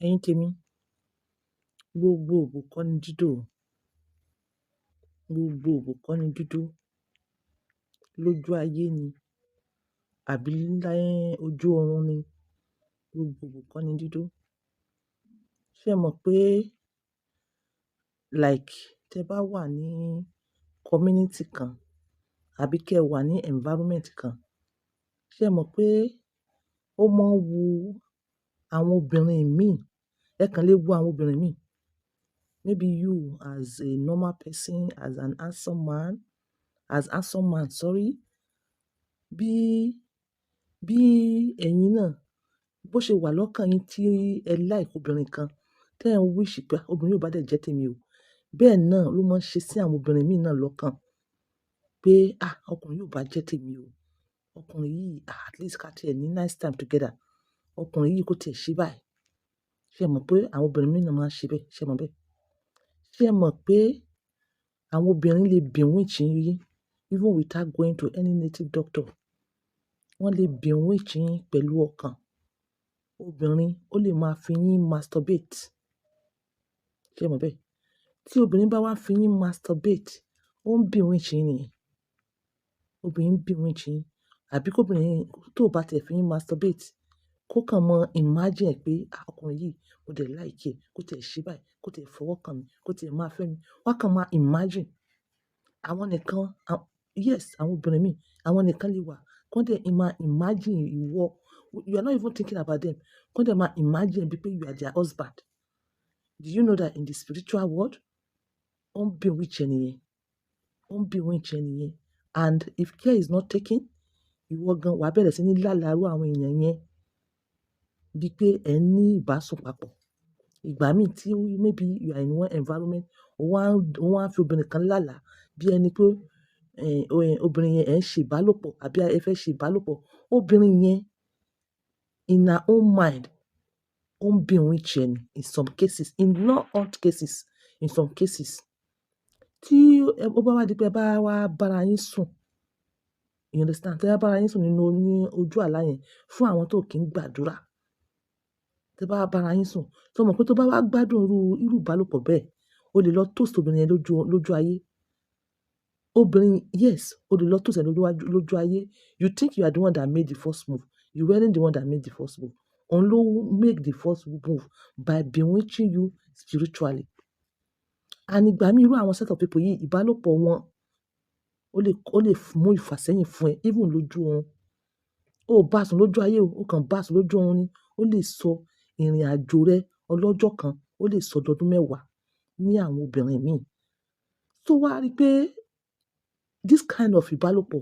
Ẹ̀yin tèmi, gbogbo òbò kọ́ ni dídò, gbogbo òbò kọ́ ni dídò, lójú ayé ni, àbí ojú ọ̀run ni, gbogbo òbò kọ́ ni dídò. Ṣé ẹ mọ̀ pé like tẹ bá wà ní community kan, àbí kẹ wà ní environment kan, ṣé ẹ mọ̀ pé ó máa ń wu àwọn obìnrin míì, ẹ kàn lè wo àwọn obìnrin míì. Maybe you as a normal person, as an handsome man, sorry. Bí, bí ẹ̀yin náà, bó ṣe wà lọ́kàn yín tí ẹ like obìnrin kan, tẹ́ ẹ ń wish pé obìnrin yóò bá dẹ̀ jẹ́ tèmi o. Bẹ́ẹ̀ náà ló máa ń ṣe sí àwọn obìnrin míì náà lọ́kàn pé, ọkùnrin yóò bá jẹ́ tèmi o. Ọkùnrin yìí, at least ká tiẹ̀ ní nice time together. Ọkùnrin yìí kó tiẹ̀ ṣe báyìí. Ṣé ẹ mọ̀ pé àwọn obìnrin míì náà máa ń ṣe bẹ́ẹ̀? Ṣé ẹ mọ̀ bẹ́ẹ̀? Ṣé ẹ mọ̀ pé àwọn obìnrin lè bewitch yín even without going to any native doctor? Wọ́n lè bewitch yín pẹ̀lú ọkàn. Obìnrin ó lè máa fi yín masturbate. Ṣé ẹ mọ̀ bẹ́ẹ̀? Tí obìnrin bá wá fi yín masturbate, ó ń bewitch yín nìyẹn. Obìnrin ń bewitch yín. Àbí kóbìnrin tó bá tiẹ̀ fi yín masturbate, kó kàn mọ imagine pé, ọkùnrin yìí mo dẹ̀ like ẹ, kó tiẹ̀ ṣe báyìí, kó tiẹ̀ fọwọ́ kàn mí, kó tiẹ̀ máa fẹ́ mi. Wọ́n kàn máa imagine. Àwọn nìkan, yes, àwọn obìnrin míì, àwọn nìkan lè wà. Kọ́n dẹ̀ máa imagine ìwọ. You are not even thinking about them. Kọ́n dẹ̀ máa imagine bí pé you are their husband. Do you know that in the spiritual world, ó ń bewitch ẹ nìyẹn. Ó ń bewitch ẹ nìyẹn. And if care is not taken, ìwọ gan wà bẹ̀rẹ̀ sí ní lálàrú àwọn èèyàn yẹn bí pé ẹ ní ìbásùn papọ̀. Ìgbà míì tí maybe you are in one environment, ó wá ń fi obìnrin kan lálàá bí ẹni pé obìnrin yẹn ẹ̀ ń ṣe ìbálòpọ̀ àbí ẹ fẹ́ ṣe ìbálòpọ̀. Obìnrin yẹn in her own mind, ó ń bewitch ẹ ni in some cases, in not all cases, in some cases. Tí ó bá wá di pé ẹ bá wá bára yín sùn, you understand? Tí ẹ bá bára yín sùn nínú ní ojú àlá yẹn fún àwọn tó kì í gbàdúrà. Tí ẹ bá bára yín sùn, tó mọ̀ pé tó bá wá gbádùn irú ìbálòpọ̀ bẹ́ẹ̀, o lè lọ toast obìnrin yẹn lójú ayé. Obìnrin, yes, o lè lọ toast ẹ lójú ayé. You think you are the one that made the first move. You weren't the one that made the first move. Òun ló make the first move by bewitching you spiritually. And ìgbà míì irú àwọn set of people yìí, ìbálòpọ̀ wọn ó lè mú ìfàsẹ́yìn fún ẹ even lójú wọn. O bá sùn lójú ayé o kàn bá sùn lójú wọn ni. Ó lè sọ ìrìn àjò rẹ ọlọ́jọ́ kan, ó lè sọ dọdún mẹ́wàá ní àwọn obìnrin míì. So wá rí pé this kind of ìbálòpọ̀,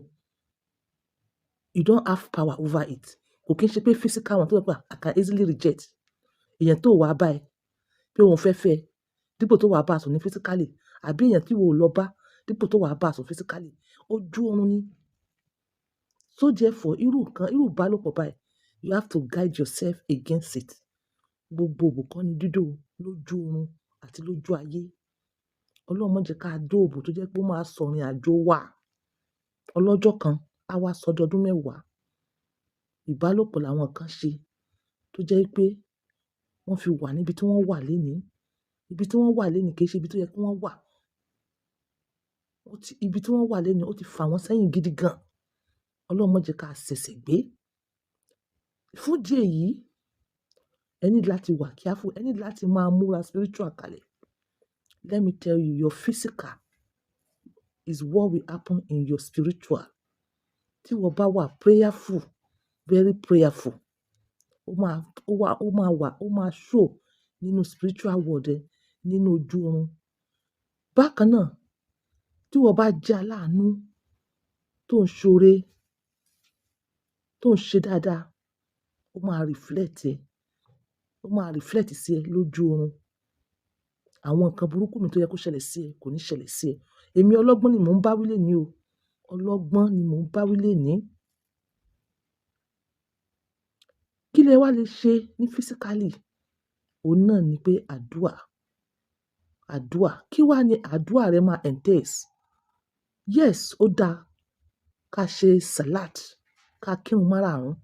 you don't have power over it. Kò kí ń ṣe pé physical one tó pé I can easily reject. Èèyàn tó wà báyìí pé òun fẹ́ dípò tó wà bá sùn ní physically, àbí èèyàn tí wò lọ bá dípò tó wà bá sùn physically, ojú ọ̀run ni. So therefore, irú ìbálòpọ̀ báyìí, you have to guide yourself against it. Gbogbo òbò kọ́ ni dídò lójú ọ̀run àti lójú ayé. Ọlọ́run má jẹ́ ká dó òbò tó jẹ́ pé ó máa sọ ìrìn àjò wa ọlọ́jọ́ kan, á wá sọ dọdún mẹ́wàá. Ìbálòpọ̀ làwọn kan ṣe tó jẹ́ pé wọ́n fi wà níbi tí wọ́n wà lénìí. Ibi tí wọ́n wà lénìí kì í ṣe ibi tó yẹ kí wọ́n wà. Ibi tí wọ́n wà lénìí ó ti fà wọ́n sẹ́yìn gidi gan. Ọlọ́run má jẹ́ ká ṣẹ̀ṣẹ̀ gbé. Fún ìdí èyí, ẹ need láti wà careful. Ẹ need láti máa múra spiritual kalẹ̀. Let me tell you, your physical is what will happen in your spiritual. Tí wọ́n bá wà prayerful, very prayerful, ó máa show nínú spiritual world ẹ, nínú ojú ọ̀run. Bákan náà, tí wọ́n bá jẹ́ aláàánú, tó ń ṣoore, tó ń ṣe dáadáa, ó máa reflect ẹ. Ó máa reflect sí ẹ lójú ọ̀run. Àwọn nǹkan burúkú mi tó yẹ kó ṣẹlẹ̀ sí ẹ kò ní ṣẹlẹ̀ sí ẹ. Èmi ọlọ́gbọ́n ni mò ń bá wí lénìí o. Ọlọ́gbọ́n ni mò ń bá wí lénìí. Kí lẹ wá lè ṣe ní physically? Òun náà ni pé àdúà. Àdúà. Kí wá ni àdúà rẹ máa entails? Yes, ó dáa ká ṣe salat, ká kírun márààrún.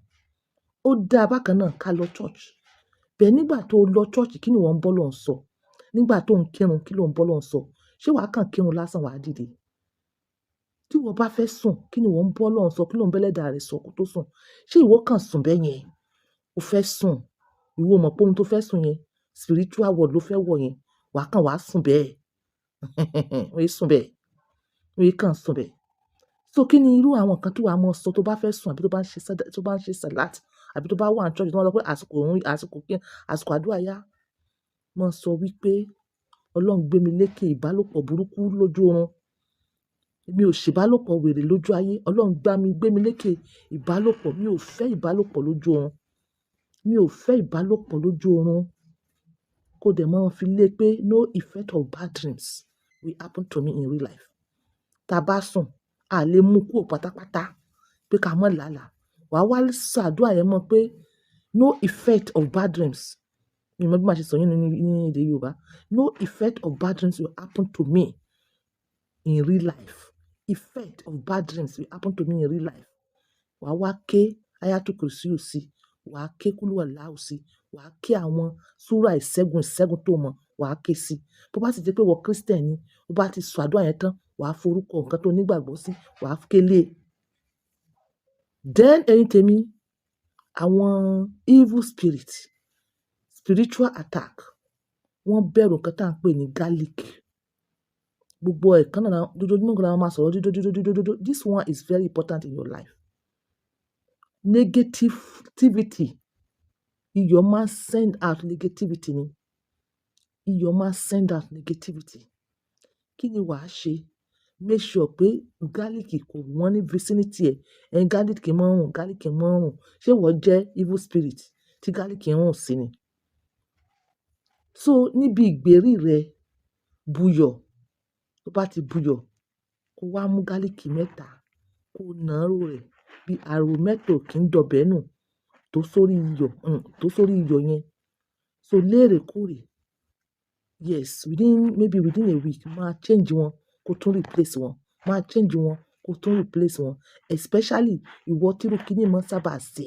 Ó dáa bákan náà ká lọ church. Bẹ́ẹ̀ nígbà tó lọ church kí ni ìwọ ń bọ́ Ọlọ́run sọ? Nígbà tó ń kírun kí ló ń bọ́ Ọlọ́run sọ? Ṣé wàá kàn kírun lásán wàá dìde? Tí ìwọ bá fẹ́ sùn, kí ni ìwọ ń bọ́ Ọlọ́run sọ? Kí ló ń bẹ́lẹ́dàá rẹ sọ kó tó sùn? Ṣé ìwọ kàn sùn bẹ́ẹ̀ yẹn? O fẹ́ sùn, ìwọ mọ̀ pé ohun tó fẹ́ sùn yẹn, spiritual world ló fẹ́ wọ̀ yẹn, wàá kàn wàá sùn bẹ́ẹ̀. Ó yẹ sùn bẹ́ẹ̀. Ó yẹ kàn sùn bẹ́ẹ̀. So kí ni irú àwọn nǹkan tí wàá mọ̀ sọ tó bá fẹ́ sùn àbí tó bá ń ṣe salat àbí tó bá wà ní church tó bá sọ pé àsìkò àdúrà yá, mọ̀ sọ wípé Ọlọ́run gbé mi lékè ìbálòpọ̀ burúkú lójú oorun. Mi ò ṣe ìbálòpọ̀ wèrè lójú ayé. Ọlọ́run gbé mi lékè ìbálòpọ̀. Mi ò fẹ́ ìbálòpọ̀ lójú oorun. Mi ò fẹ́ ìbálòpọ̀ lójú oorun. Kó dẹ̀ máa fi lé pé no effect of bad dreams will happen to me in real life. Tá bá sùn, a lè mú kúrò pátápátá pé ká mọ́ làálàá. Wà á wá ṣàdúrà yẹn mọ̀ pé no effect of bad dreams. Mi mọ̀ bí màá ṣe sọ yín ní èdè Yorùbá. No effect of bad dreams will happen to me in real life. Effect of bad dreams will happen to me in real life. Wà á wá ké Ayatul Kursiyu sí, wà á ké Kulu Wallahu sí, wà á ké àwọn súrà ìṣẹ́gun tó mọ̀, wà á ké sí. Bó bá sì jẹ́ pé ìwọ Christian ni, bó bá ti sọ àdúrà yẹn tán, wà á forúkọ nǹkan tó nígbàgbọ́ sí, wà á ké lé. Then ẹ̀yin tèmi, àwọn evil spirit, spiritual attack, wọ́n bẹ̀rù nǹkan tá à ń pè ní garlic. Gbogbo ẹ̀kan náà dojoojúmọ́ kan la máa sọ̀rọ̀ dídódódódódódó. This one is very important in your life. Negativity. Iyọ̀ máa send out negativity ni. Iyọ̀ máa send out negativity. Kí ni wàá ṣe? Make sure pé garlic kò wọ́n ní vicinity ẹ̀. Garlic máa ń rùn. Ṣé ìwọ jẹ́ evil spirit tí garlic ń rùn sí ni? So níbi ìgbèrí rẹ, buyọ̀. Tó bá ti buyọ̀, kó wá mú garlic mẹ́ta, kó nàárò rẹ̀ bí àrò mẹ́ta ò kí ń dọ̀bẹ́ nù tó sórí iyọ̀ yẹn. So lóòrèkóòrè, yes, within a week, máa change wọn kó tún replace wọn. Máa change wọn kó tún replace wọn. Especially ìwọ tí irú kíní máa ń sábà ṣe.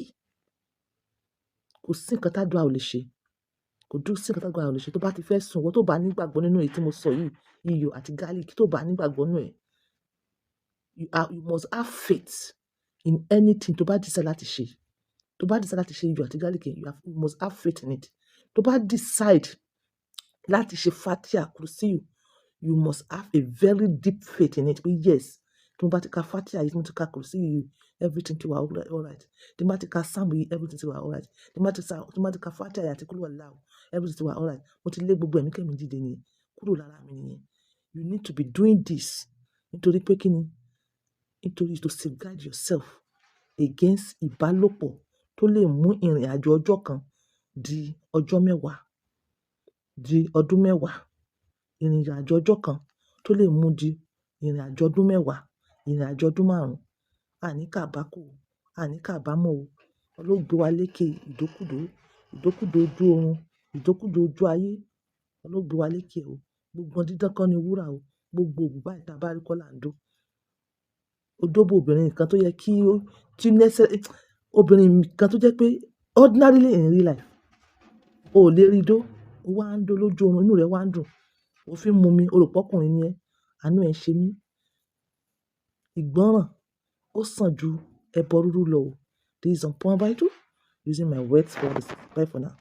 Kò sí nǹkan tádùá ò lè ṣe. Tó bá ti fẹ́ sùn, ìwọ tó bá nígbàgbọ́ nínú èyí tí mo sọ yìí, iyọ̀ àti garlic, tó bá nígbàgbọ́ nínú ẹ̀, you must have faith in anything tó bá decide láti ṣe. Tó bá decide láti ṣe iyọ̀ àti garlic, you must have faith in it. Tó bá decide láti ṣe Fatiha Kursiyu, you must have a very deep faith in it. But yes, tí mo bá ti ka Fatiha yìí, tí mo ti ka Kursiyu yìí, everything ti wà all right. Tí mo bá ti ka Psalm yìí, everything ti wà all right. Tí mo bá ti ka Fatiha yìí àti Kulu Wallahu, everything ti wà all right. Mo ti lé gbogbo ẹ̀mí kẹ́mi dìde nìyẹn. Kúrò lára mi nìyẹn. You need to be doing this. Nítorí pé kí ni? Nítorí to safeguard yourself against ìbálòpọ̀ tó lè mú ìrìn àjò ọjọ́ kan di ọjọ́ mẹ́wàá, di ọdún mẹ́wàá. Ìrìn àjò ọjọ́ kan tó lè mú di ìrìn àjò ọdún mẹ́wàá, ìrìn àjò ọdún márùn-ún. Àní kábákò, àní kábámọ̀ o. Ọlọ́run gbé wa lékè ìdókùdó ojú oorun, ìdókùdó ojú ayé. Ọlọ́run gbé wa lékè o. Gbogbo dídán kọ́ ni wúrà o. Gbogbo ògùn báyìí tá bá rí kọ́ là ń dó. Odóbò obìnrin kan tó yẹ kí obìnrin kan tó jẹ́ pé ordinarily in real life, o ò lè rí dó. O wá ń dó lójú oorun, inú rẹ̀ wá ń dùn. O fi ń mu mi, o rò pé ọkùnrin ni ẹ́. Àánú ẹ ṣe mí. Ìgbọ́ràn ó sàn ju ẹbọ rúrú lọ o. This is Unpowered by Two, using my words for this. Bye for now.